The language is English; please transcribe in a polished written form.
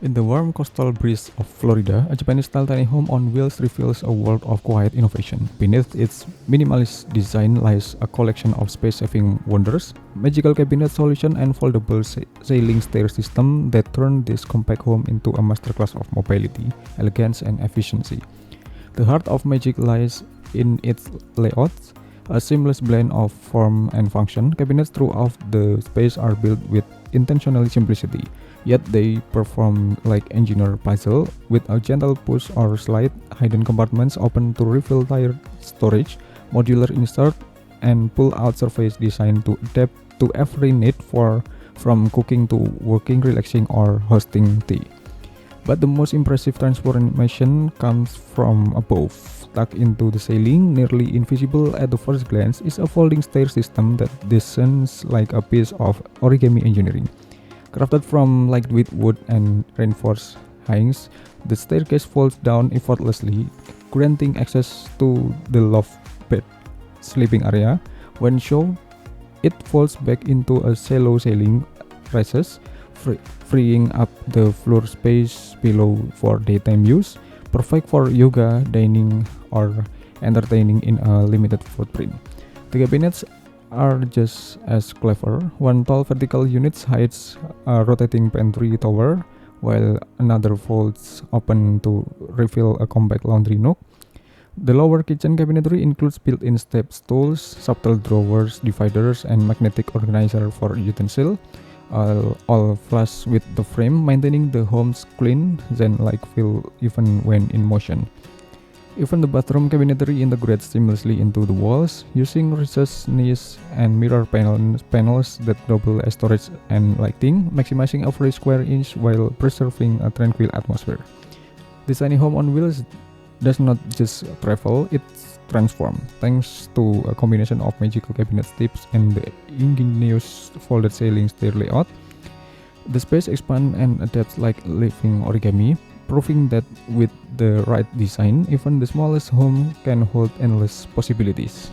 In the warm coastal breeze of Florida, a Japanese-style tiny home on wheels reveals a world of quiet innovation. Beneath its minimalist design lies a collection of space-saving wonders, magical cabinet solution, and foldable sailing stair system that turn this compact home into a masterclass of mobility, elegance, and efficiency. The heart of magic lies in its layout, a seamless blend of form and function. Cabinets throughout the space are built with intentional simplicity, yet they perform like engineer puzzle with a gentle push or slide, hidden compartments open to refill tire storage, modular insert, and pull-out surface designed to adapt to every need for from cooking to working, relaxing, or hosting tea. But the most impressive transformation comes from above. Tucked into the ceiling, nearly invisible at the first glance, is a folding stair system that descends like a piece of origami engineering. Crafted from lightweight wood and reinforced hangings, the staircase folds down effortlessly, granting access to the loft bed sleeping area. When shown, it folds back into a shallow ceiling rises, freeing up the floor space below for daytime use, perfect for yoga, dining, or entertaining in a limited footprint. The cabinets are just as clever. One tall vertical unit hides a rotating pantry tower, while another folds open to reveal a compact laundry nook. The lower kitchen cabinetry includes built-in step stools, subtle drawers, dividers, and magnetic organizer for utensils, all flush with the frame, maintaining the home's clean, zen-like feel even when in motion. Even the bathroom cabinetry integrates seamlessly into the walls, using recessed niches and mirror panels that double as storage and lighting, maximizing every square inch while preserving a tranquil atmosphere. This tiny home on wheels does not just travel, it's transformed. Thanks to a combination of magical cabinet tips and the ingenious folded ceiling stair layout, the space expands and adapts like living origami, proving that with the right design, even the smallest home can hold endless possibilities.